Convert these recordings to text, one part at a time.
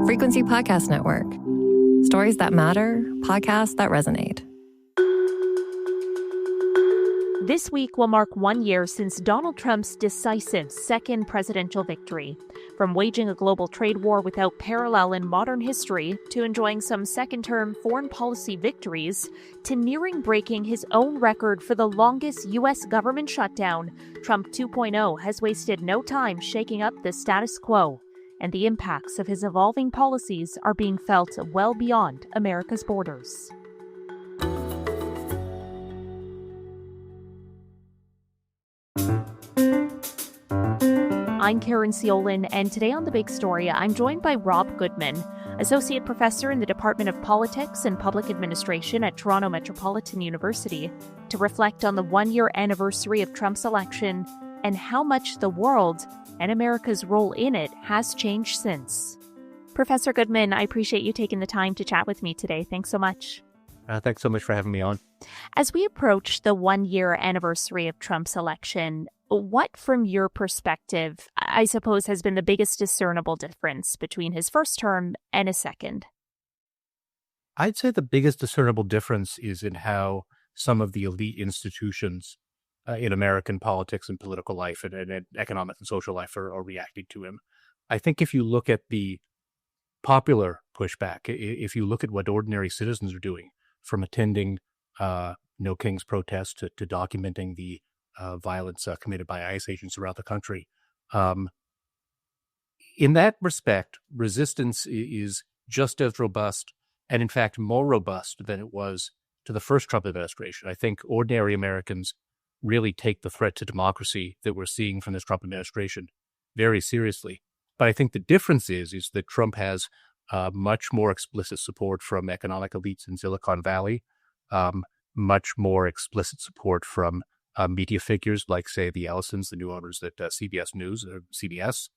Frequency Podcast Network. Stories that matter, podcasts that resonate. This week will mark 1 year since Donald Trump's decisive second presidential victory. From waging a global trade war without parallel in modern history, to enjoying some second-term foreign policy victories, to nearing breaking his own record for the longest U.S. government shutdown, Trump 2.0 has wasted no time shaking up the status quo. And the impacts of his evolving policies are being felt well beyond America's borders. I'm Karen Ciolin, and today on The Big Story, I'm joined by Rob Goodman, Associate Professor in the Department of Politics and Public Administration at Toronto Metropolitan University, to reflect on the 1-year anniversary of Trump's election and how much the world and America's role in it has changed since. Professor Goodman, I appreciate you taking the time to chat with me today. Thanks so much. Thanks so much for having me on. As we approach the 1-year anniversary of Trump's election, what, from your perspective, I suppose, has been the biggest discernible difference between his first term and his second? I'd say the biggest discernible difference is in how some of the elite institutions in American politics and political life and economic and social life are reacting to him. I think if you look at the popular pushback, if you look at what ordinary citizens are doing, from attending No King's protests to documenting the violence committed by ICE agents around the country. In that respect, resistance is just as robust and, in fact, more robust than it was to the first Trump administration. I think ordinary Americans really take the threat to democracy that we're seeing from this Trump administration very seriously. But I think the difference is that Trump has much more explicit support from economic elites in Silicon Valley, much more explicit support from media figures like, say, the Ellisons, the new owners at CBS News or CBS.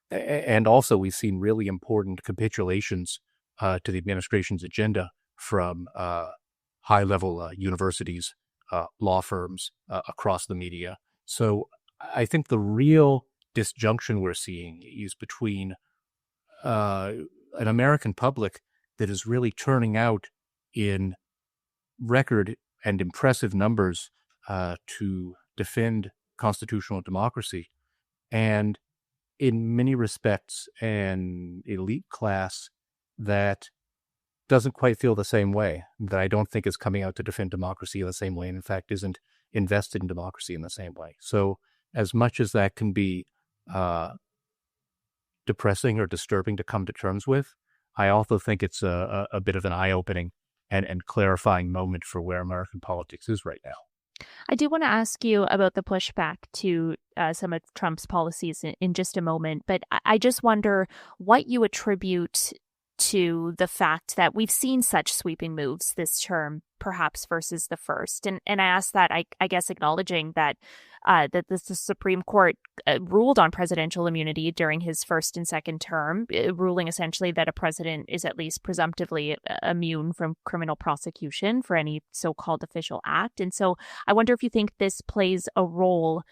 And also we've seen really important capitulations to the administration's agenda from high-level universities, law firms across the media. So I think the real disjunction we're seeing is between an American public that is really turning out in record and impressive numbers to defend constitutional democracy, and in many respects an elite class that doesn't quite feel the same way, that I don't think is coming out to defend democracy in the same way, and in fact isn't invested in democracy in the same way. So as much as that can be depressing or disturbing to come to terms with, I also think it's a bit of an eye-opening and clarifying moment for where American politics is right now. I do want to ask you about the pushback to some of Trump's policies in just a moment, but I just wonder what you attribute to the fact that we've seen such sweeping moves this term, perhaps versus the first. And I ask that, I guess, acknowledging that the Supreme Court ruled on presidential immunity during his first and second term, ruling essentially that a president is at least presumptively immune from criminal prosecution for any so-called official act. And so I wonder if you think this plays a role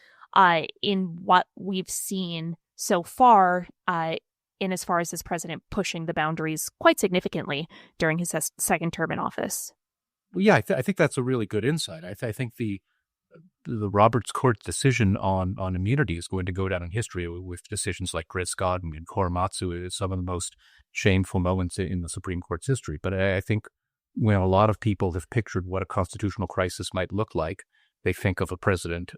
in what we've seen so far in as far as this president pushing the boundaries quite significantly during his second term in office. Well, yeah, I think that's a really good insight. I think the Roberts Court's decision on immunity is going to go down in history with decisions like Dred Scott and Korematsu as some of the most shameful moments in the Supreme Court's history. But I think when a lot of people have pictured what a constitutional crisis might look like, they think of a president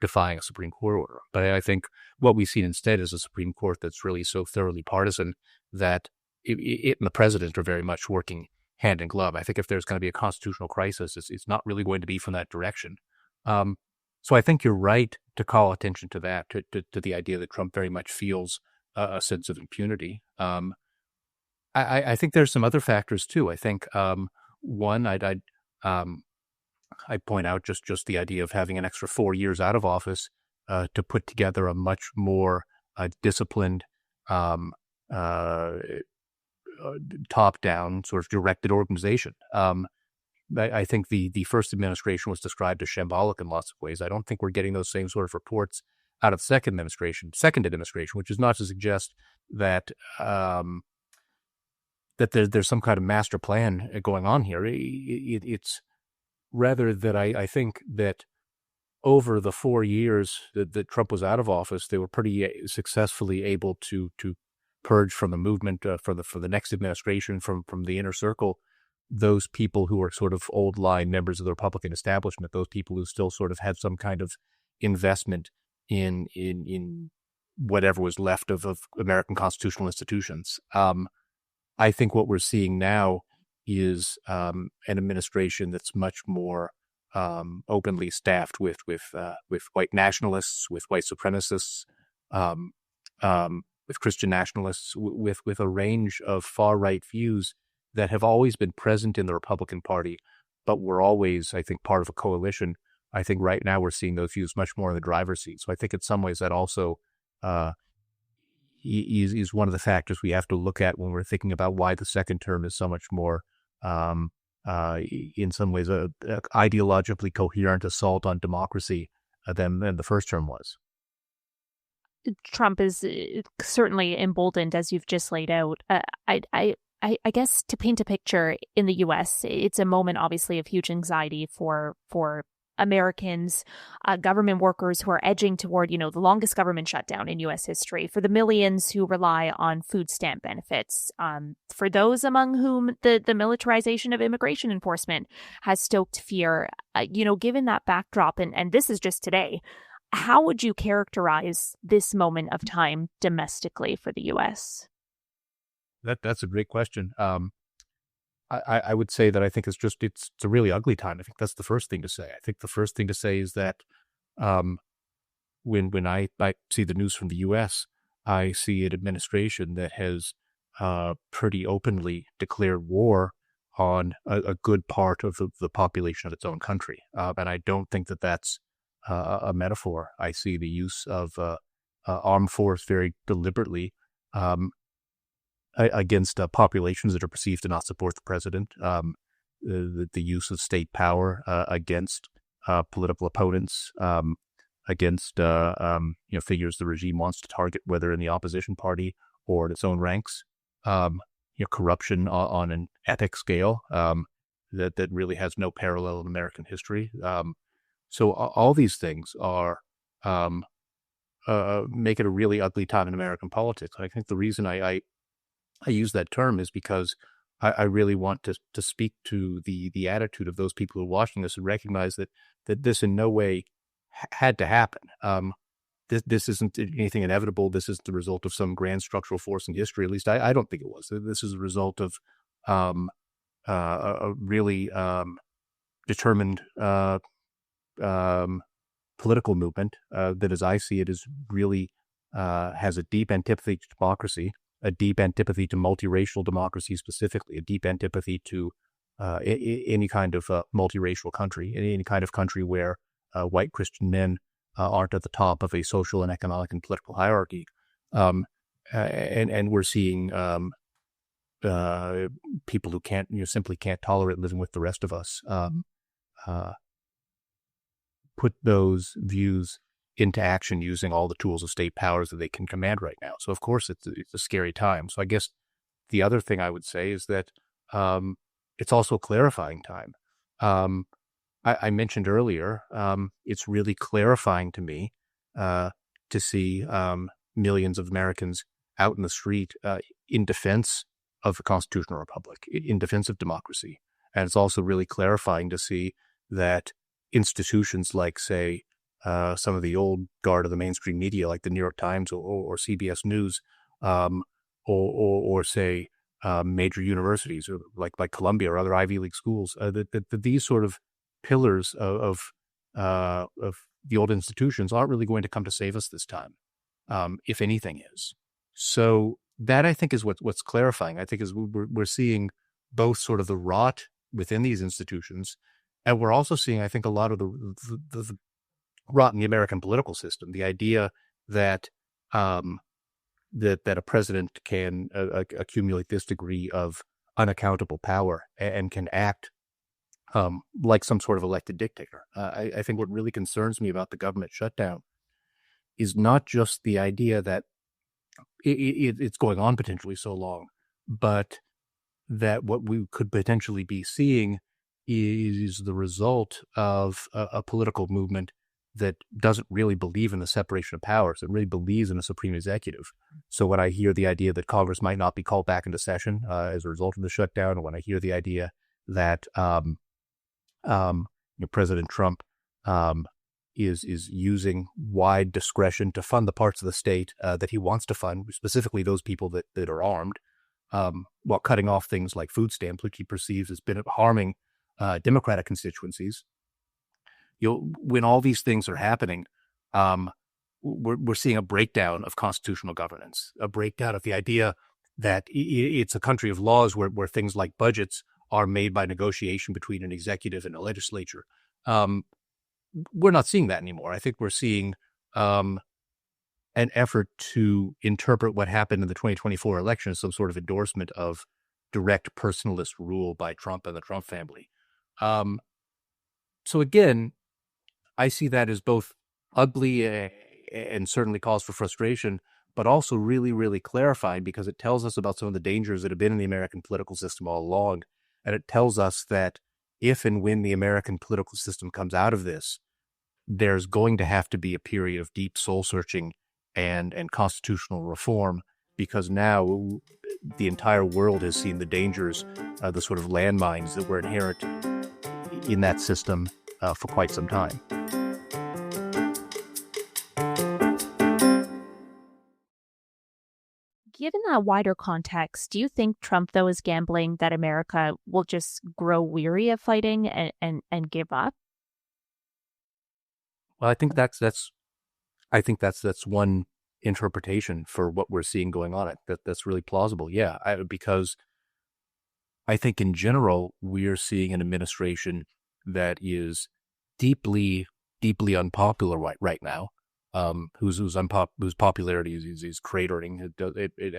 defying a Supreme Court order. But I think what we've seen instead is a Supreme Court that's really so thoroughly partisan that it and the president are very much working hand in glove. I think if there's going to be a constitutional crisis, it's not really going to be from that direction. So I think you're right to call attention to that, to the idea that Trump very much feels a sense of impunity. I think there's some other factors too. I think one, I'd point out just the idea of having an extra 4 years out of office to put together a much more disciplined, top-down, sort of directed organization. I think the first administration was described as shambolic in lots of ways. I don't think we're getting those same sort of reports out of the second administration, which is not to suggest that there's some kind of master plan going on here. It's rather that I think that over the 4 years that Trump was out of office, they were pretty successfully able to purge from the movement for the next administration from the inner circle those people who are sort of old line members of the Republican establishment, those people who still sort of had some kind of investment in whatever was left of American constitutional institutions. I think what we're seeing now is an administration that's much more openly staffed with white nationalists, with white supremacists, with Christian nationalists, with a range of far right views that have always been present in the Republican Party, but were always, I think, part of a coalition. I think right now we're seeing those views much more in the driver's seat. So I think in some ways that also is one of the factors we have to look at when we're thinking about why the second term is so much more, in some ways, a ideologically coherent assault on democracy than the first term was. Trump is certainly emboldened, as you've just laid out. I guess to paint a picture in the U.S., it's a moment, obviously, of huge anxiety for Americans, government workers who are edging toward, the longest government shutdown in U.S. history, for the millions who rely on food stamp benefits, for those among whom the militarization of immigration enforcement has stoked fear. Given that backdrop, and this is just today, how would you characterize this moment of time domestically for the U.S.? That's a great question. I would say that I think it's a really ugly time. I think that's the first thing to say. I think the first thing to say is that when I see the news from the U.S., I see an administration that has pretty openly declared war on a good part of the population of its own country. And I don't think that that's a metaphor. I see the use of armed force very deliberately against populations that are perceived to not support the president, the use of state power against political opponents, against figures the regime wants to target, whether in the opposition party or in its own ranks. Corruption on an epic scale that really has no parallel in American history. So all these things are make it a really ugly time in American politics. I think the reason I use that term is because I really want to speak to the attitude of those people who are watching this and recognize that this in no way had to happen. This isn't anything inevitable. This is the result of some grand structural force in history. At least I don't think it was. This is a result of a really determined political movement that, as I see it, is really has a deep antipathy to democracy, a deep antipathy to multiracial democracy specifically, a deep antipathy to any kind of multiracial country, any kind of country where white Christian men aren't at the top of a social and economic and political hierarchy. And we're seeing people who simply can't tolerate living with the rest of us put those views into action using all the tools of state powers that they can command right now. So, of course, it's a scary time. So I guess the other thing I would say is that it's also a clarifying time. I mentioned earlier, it's really clarifying to me to see millions of Americans out in the street in defense of the constitutional republic, in defense of democracy. And it's also really clarifying to see that institutions like, say, some of the old guard of the mainstream media, like the New York Times or CBS News, or say major universities, or like Columbia or other Ivy League schools, that these sort of pillars of the old institutions aren't really going to come to save us this time, if anything is. So that, I think, is what's clarifying. I think is we're seeing both sort of the rot within these institutions, and we're also seeing, I think, a lot of the rot in the American political system. The idea that that a president can accumulate this degree of unaccountable power and can act like some sort of elected dictator. I think what really concerns me about the government shutdown is not just the idea that it's going on potentially so long, but that what we could potentially be seeing is the result of a political movement that doesn't really believe in the separation of powers. It really believes in a supreme executive. So when I hear the idea that Congress might not be called back into session as a result of the shutdown, or when I hear the idea that President Trump is using wide discretion to fund the parts of the state that he wants to fund, specifically those people that are armed, while cutting off things like food stamps, which he perceives has been harming Democratic constituencies. When all these things are happening, we're seeing a breakdown of constitutional governance, a breakdown of the idea that it's a country of laws where things like budgets are made by negotiation between an executive and a legislature. We're not seeing that anymore. I think we're seeing an effort to interpret what happened in the 2024 election as some sort of endorsement of direct personalist rule by Trump and the Trump family. So again, I see that as both ugly and certainly cause for frustration, but also really, really clarifying, because it tells us about some of the dangers that have been in the American political system all along. And it tells us that if and when the American political system comes out of this, there's going to have to be a period of deep soul searching and constitutional reform, because now the entire world has seen the dangers, the sort of landmines that were inherent in that system for quite some time. Given that wider context, do you think Trump, though, is gambling that America will just grow weary of fighting and give up? Well, I think that's one interpretation for what we're seeing going on. That's really plausible. Yeah, because I think in general we're seeing an administration that is deeply, deeply unpopular right now. Whose popularity is cratering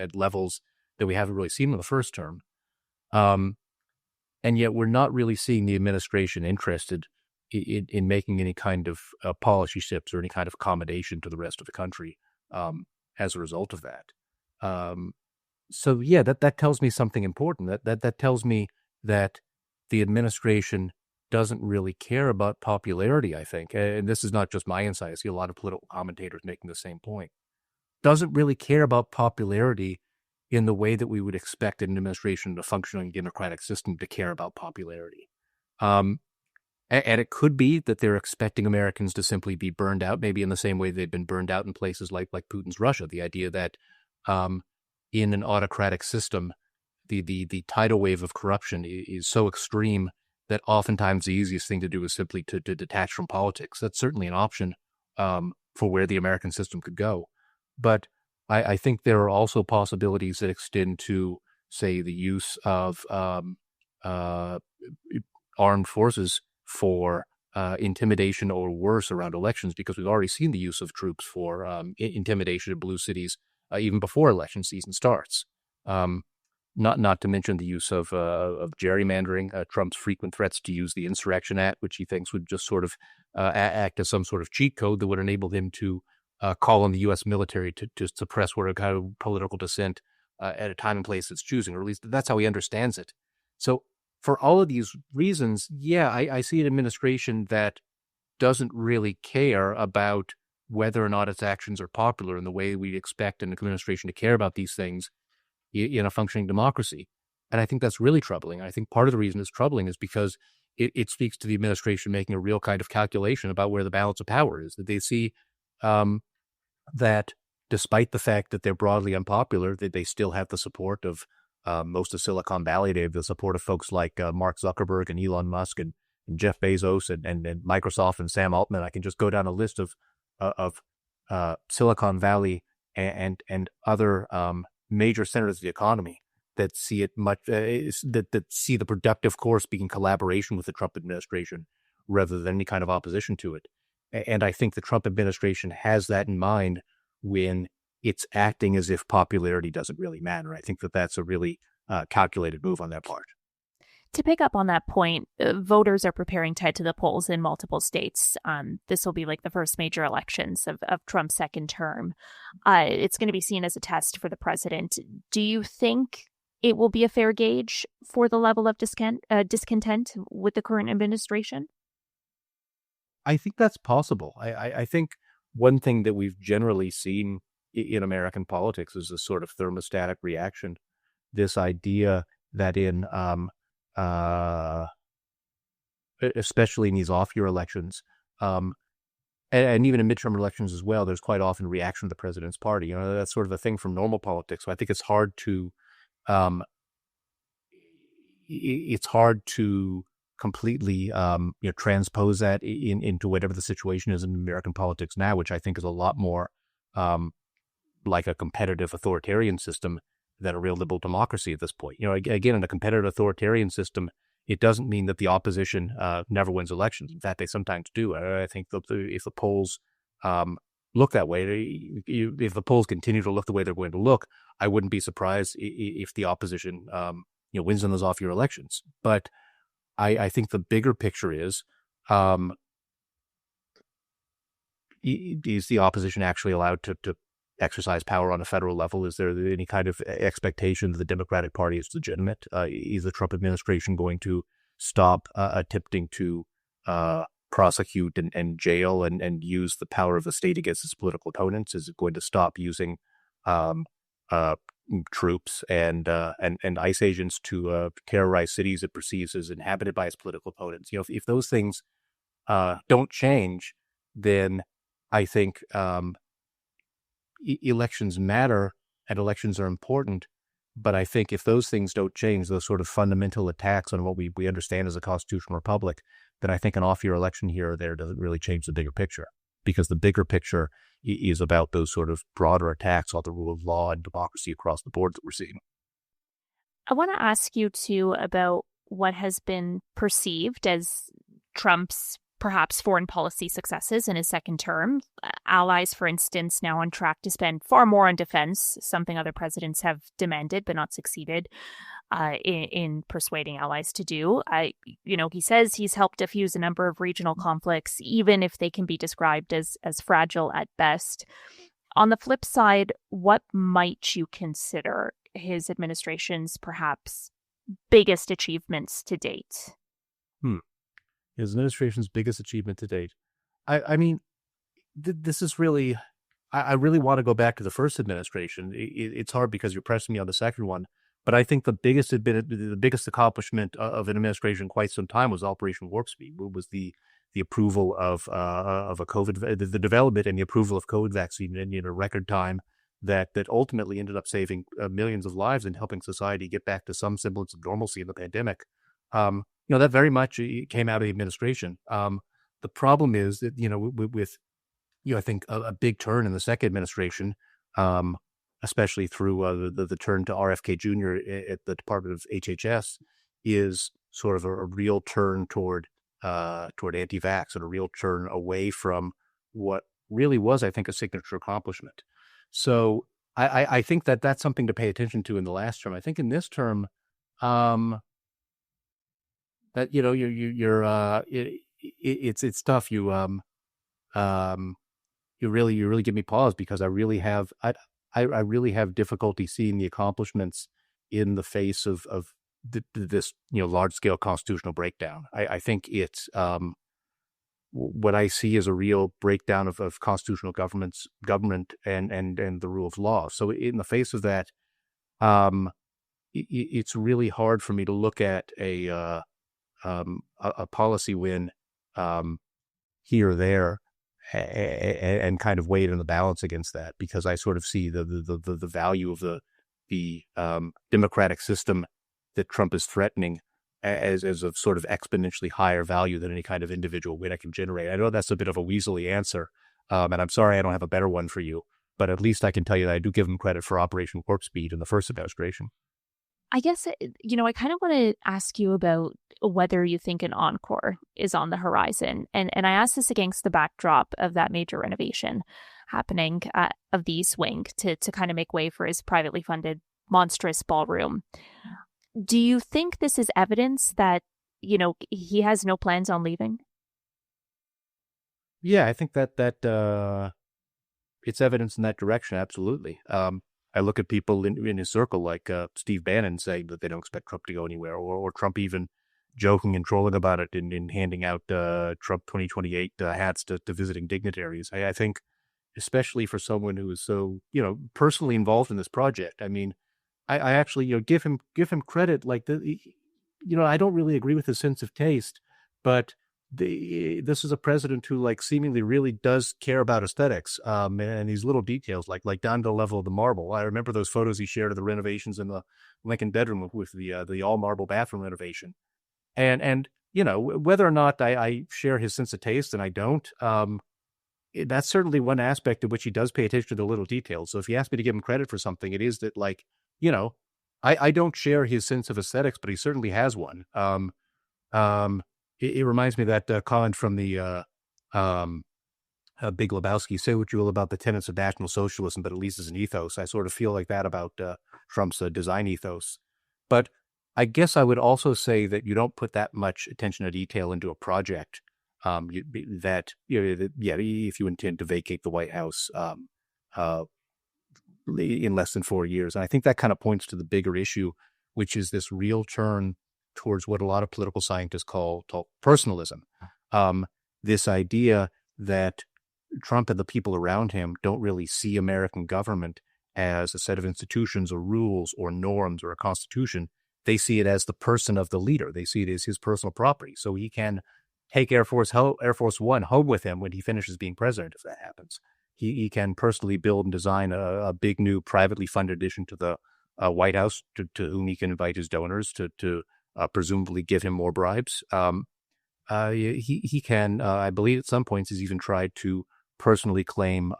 at levels that we haven't really seen in the first term. And yet we're not really seeing the administration interested in making any kind of policy shifts or any kind of accommodation to the rest of the country as a result of that. So yeah, that tells me something important. That tells me that the administration doesn't really care about popularity, I think. And this is not just my insight. I see a lot of political commentators making the same point. Doesn't really care about popularity in the way that we would expect an administration in a functioning democratic system to care about popularity. And it could be that they're expecting Americans to simply be burned out, maybe in the same way they've been burned out in places like Putin's Russia. The idea that in an autocratic system, the tidal wave of corruption is so extreme that oftentimes the easiest thing to do is simply to detach from politics. That's certainly an option for where the American system could go. But I think there are also possibilities that extend to, say, the use of armed forces for intimidation or worse around elections, because we've already seen the use of troops for intimidation in blue cities even before election season starts. Not to mention the use of gerrymandering, Trump's frequent threats to use the Insurrection Act, which he thinks would just sort of act as some sort of cheat code that would enable him to call on the U.S. military to suppress whatever kind of political dissent at a time and place it's choosing, or at least that's how he understands it. So for all of these reasons, yeah, I see an administration that doesn't really care about whether or not its actions are popular in the way we expect an administration to care about these things in a functioning democracy. And I think that's really troubling. I think part of the reason it's troubling is because it speaks to the administration making a real kind of calculation about where the balance of power is, that they see that despite the fact that they're broadly unpopular, that they still have the support of most of Silicon Valley. They have the support of folks like Mark Zuckerberg and Elon Musk and Jeff Bezos and Microsoft and Sam Altman. I can just go down a list of Silicon Valley and other major centers of the economy that see it much that see the productive course being collaboration with the Trump administration rather than any kind of opposition to it. And I think the Trump administration has that in mind when it's acting as if popularity doesn't really matter. I think that that's a really calculated move on their part. To pick up on that point, voters are preparing to head to the polls in multiple states. This will be like the first major elections of Trump's second term. It's going to be seen as a test for the president. Do you think it will be a fair gauge for the level of discontent with the current administration? I think that's possible. I think one thing that we've generally seen in American politics is a sort of thermostatic reaction. This idea that especially in these off-year elections, and even in midterm elections as well, there's quite often reaction to the president's party. That's sort of a thing from normal politics. So I think it's hard to completely transpose that into whatever the situation is in American politics now, which I think is a lot more like a competitive authoritarian system than a real liberal democracy at this point. Again, in a competitive authoritarian system, it doesn't mean that the opposition never wins elections. In fact, they sometimes do. I think that if the polls look that way, if the polls continue to look the way they're going to look, I wouldn't be surprised if the opposition wins in those off-year elections. But I think the bigger picture is the opposition actually allowed to exercise power on a federal level? Is there any kind of expectation that the Democratic Party is legitimate? Is the Trump administration going to stop attempting to prosecute and jail and use the power of the state against its political opponents? Is it going to stop using troops and ICE agents to terrorize cities it perceives as inhabited by its political opponents? If those things don't change, then I think elections matter and elections are important. But I think if those things don't change, those sort of fundamental attacks on what we understand as a constitutional republic, then I think an off-year election here or there doesn't really change the bigger picture, because the bigger picture is about those sort of broader attacks on the rule of law and democracy across the board that we're seeing. I want to ask you, too, about what has been perceived as Trump's perhaps foreign policy successes in his second term. Allies, for instance, now on track to spend far more on defense, something other presidents have demanded but not succeeded in persuading allies to do. He says he's helped diffuse a number of regional conflicts, even if they can be described as fragile at best. On the flip side, what might you consider his administration's perhaps biggest achievements to date? His administration's biggest achievement to date. I mean, this is really, I really want to go back to the first administration. It's hard because you're pressing me on the second one, but I think the biggest accomplishment of an administration in quite some time was Operation Warp Speed. It was the approval of a COVID, the development and the approval of COVID vaccine in a record time that ultimately ended up saving millions of lives and helping society get back to some semblance of normalcy in the pandemic. That very much came out of the administration. The problem is that, with I think a big turn in the second administration, especially through the turn to RFK Jr. at the Department of HHS, is sort of a real turn toward anti-vax and a real turn away from what really was, I think, a signature accomplishment. So I think that's something to pay attention to in the last term. I think in this term, that it's tough. You really give me pause, because I really have difficulty seeing the accomplishments in the face of this large scale constitutional breakdown. I think it's what I see is a real breakdown of constitutional government and the rule of law. So in the face of that, it's really hard for me to look at a policy win here or there and kind of weigh it in the balance against that, because I sort of see the value of the democratic system that Trump is threatening as a sort of exponentially higher value than any kind of individual win I can generate. I know that's a bit of a weaselly answer, and I'm sorry I don't have a better one for you, but at least I can tell you that I do give him credit for Operation Warp Speed in the first administration. I guess, I kind of want to ask you about whether you think an encore is on the horizon. And I ask this against the backdrop of that major renovation happening of the East Wing to kind of make way for his privately funded monstrous ballroom. Do you think this is evidence that, he has no plans on leaving? Yeah, I think that it's evidence in that direction. Absolutely. I look at people in his circle like Steve Bannon saying that they don't expect Trump to go anywhere, or Trump even joking and trolling about it in handing out Trump 2028 hats to visiting dignitaries. I think, especially for someone who is so personally involved in this project. I mean, I actually give him credit. Like I don't really agree with his sense of taste, but this is a president who like seemingly really does care about aesthetics, and these little details, like down to the level of the marble. I remember those photos he shared of the renovations in the Lincoln bedroom with the all marble bathroom renovation, and whether or not I share his sense of taste, and I don't. That's certainly one aspect of which he does pay attention to the little details. So if you ask me to give him credit for something, it is that, like, you know, I don't share his sense of aesthetics, but he certainly has one. It reminds me of that comment from the Big Lebowski, say what you will about the tenets of National Socialism, but at least as an ethos. I sort of feel like that about Trump's design ethos. But I guess I would also say that you don't put that much attention to detail into a project if you intend to vacate the White House uh, in less than 4 years. And I think that kind of points to the bigger issue, which is this real turn towards what a lot of political scientists call personalism. This idea that Trump and the people around him don't really see American government as a set of institutions or rules or norms or a constitution. They see it as the person of the leader. They see it as his personal property. So he can take Air Force One home with him when he finishes being president, if that happens. He can personally build and design a big new privately funded addition to the White House to whom he can invite his donors to presumably give him more bribes. He can, I believe at some points, he's even tried to personally claim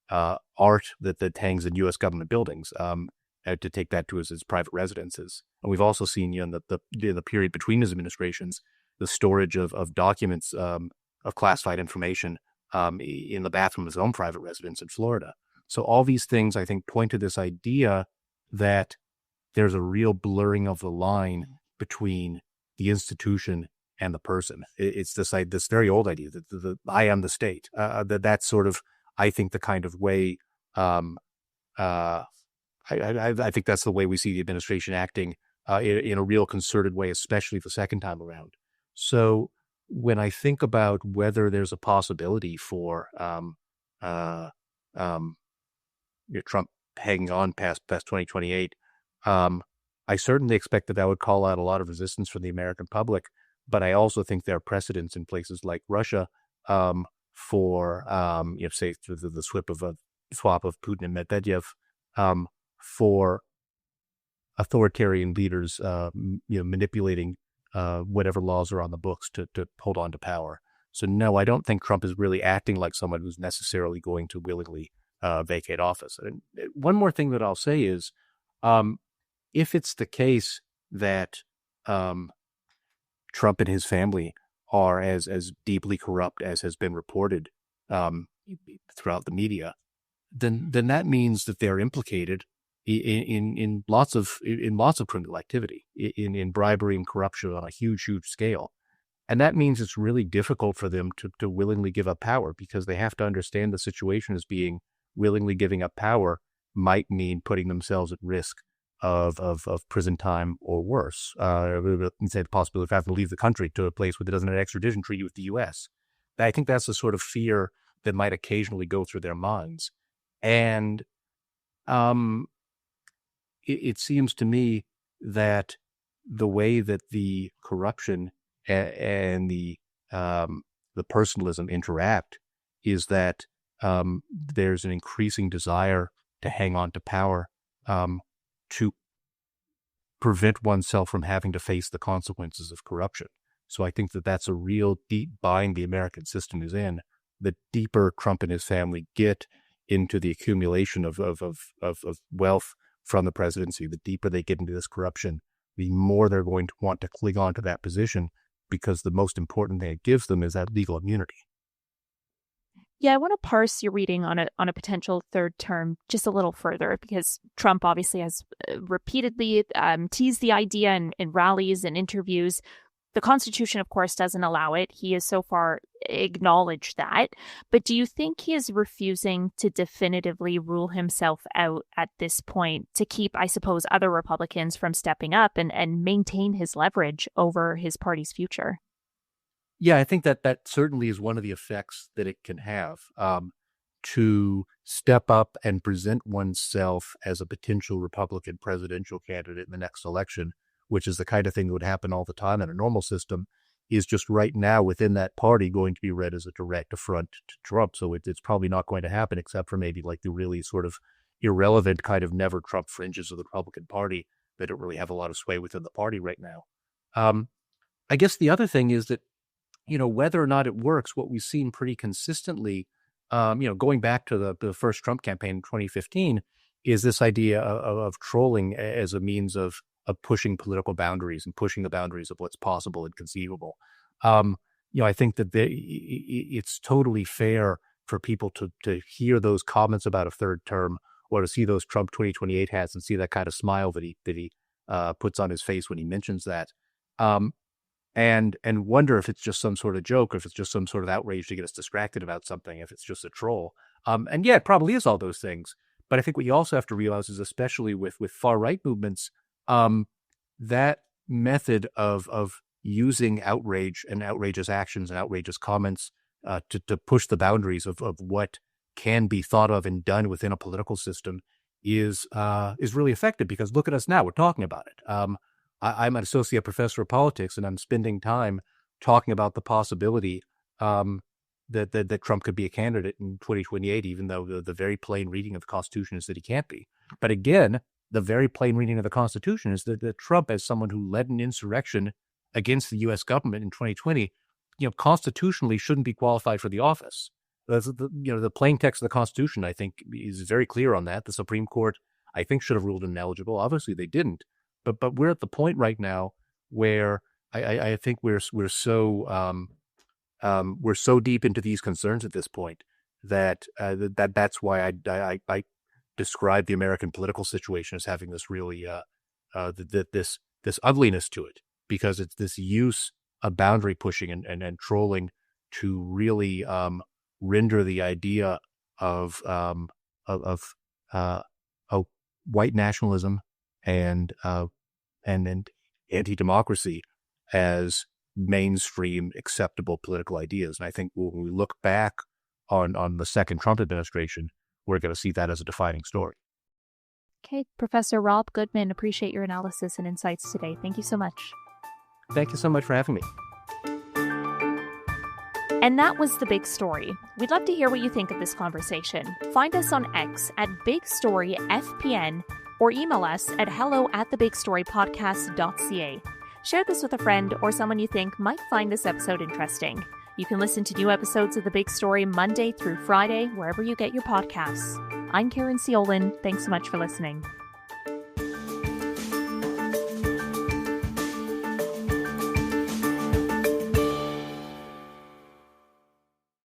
art that hangs in U.S. government buildings to take that to his private residences. And we've also seen in the period between his administrations, the storage of documents of classified information in the bathroom of his own private residence in Florida. So all these things, I think, point to this idea that there's a real blurring of the line between the institution and the person. It's this very old idea that the I am the state. That's sort of, I think, the kind of way. I think that's the way we see the administration acting in a real concerted way, especially the second time around. So when I think about whether there's a possibility for Trump hanging on past 2028, I certainly expect that would call out a lot of resistance from the American public. But I also think there are precedents in places like Russia for, say, the swap of Putin and Medvedev for authoritarian leaders, manipulating whatever laws are on the books to hold on to power. So no, I don't think Trump is really acting like someone who's necessarily going to willingly vacate office. And one more thing that I'll say is, if it's the case that Trump and his family are as deeply corrupt as has been reported throughout the media, then that means that they're implicated in lots of criminal activity, in bribery and corruption on a huge scale. And that means it's really difficult for them to willingly give up power, because they have to understand the situation as being willingly giving up power might mean putting themselves at risk of prison time or worse. Instead, the possibility of having to leave the country to a place where there doesn't have an extradition treaty with the U.S. I think that's the sort of fear that might occasionally go through their minds. And it seems to me that the way that the corruption and the personalism interact is that there's an increasing desire to hang on to power to prevent oneself from having to face the consequences of corruption. So I think that that's a real deep bind the American system is in. The deeper Trump and his family get into the accumulation of wealth from the presidency, the deeper they get into this corruption, the more they're going to want to cling on to that position, because the most important thing it gives them is that legal immunity. Yeah, I want to parse your reading on a potential third term just a little further, because Trump obviously has repeatedly teased the idea in rallies and interviews. The Constitution, of course, doesn't allow it. He has so far acknowledged that. But do you think he is refusing to definitively rule himself out at this point to keep, I suppose, other Republicans from stepping up and maintain his leverage over his party's future? Yeah, I think that certainly is one of the effects that it can have, to step up and present oneself as a potential Republican presidential candidate in the next election, which is the kind of thing that would happen all the time in a normal system, is just right now within that party going to be read as a direct affront to Trump. So it's probably not going to happen, except for maybe like the really sort of irrelevant kind of never Trump fringes of the Republican Party that don't really have a lot of sway within the party right now. I guess the other thing is that, whether or not it works, what we've seen pretty consistently, going back to the first Trump campaign in 2015, is this idea of trolling as a means of pushing political boundaries and pushing the boundaries of what's possible and conceivable. I think that it's totally fair for people to hear those comments about a third term, or to see those Trump 2028 hats and see that kind of smile that he puts on his face when he mentions that. And wonder if it's just some sort of joke, or if it's just some sort of outrage to get us distracted about something, if it's just a troll. And yeah, it probably is all those things. But I think what you also have to realize is, especially with far-right movements, that method of using outrage and outrageous actions and outrageous comments to push the boundaries of what can be thought of and done within a political system is really effective, because look at us now, we're talking about it. I'm an associate professor of politics, and I'm spending time talking about the possibility that Trump could be a candidate in 2028, even though the very plain reading of the Constitution is that he can't be. But again, the very plain reading of the Constitution is that Trump, as someone who led an insurrection against the U.S. government in 2020, constitutionally shouldn't be qualified for the office. The plain text of the Constitution, I think, is very clear on that. The Supreme Court, I think, should have ruled him ineligible. Obviously, they didn't. But we're at the point right now where I think we're so deep into these concerns at this point that that's why I describe the American political situation as having this really this ugliness to it, because it's this use of boundary pushing and trolling to really render the idea of white nationalism and anti-democracy as mainstream acceptable political ideas. And I think when we look back on the second Trump administration, we're going to see that as a defining story. Okay, Professor Rob Goodman, appreciate your analysis and insights today. Thank you so much. Thank you so much for having me. And that was The Big Story. We'd love to hear what you think of this conversation. Find us on X at BigStoryFPN, or email us at hello@thebigstorypodcast.ca. Share this with a friend or someone you think might find this episode interesting. You can listen to new episodes of The Big Story Monday through Friday, wherever you get your podcasts. I'm Karen Ciolin. Thanks so much for listening.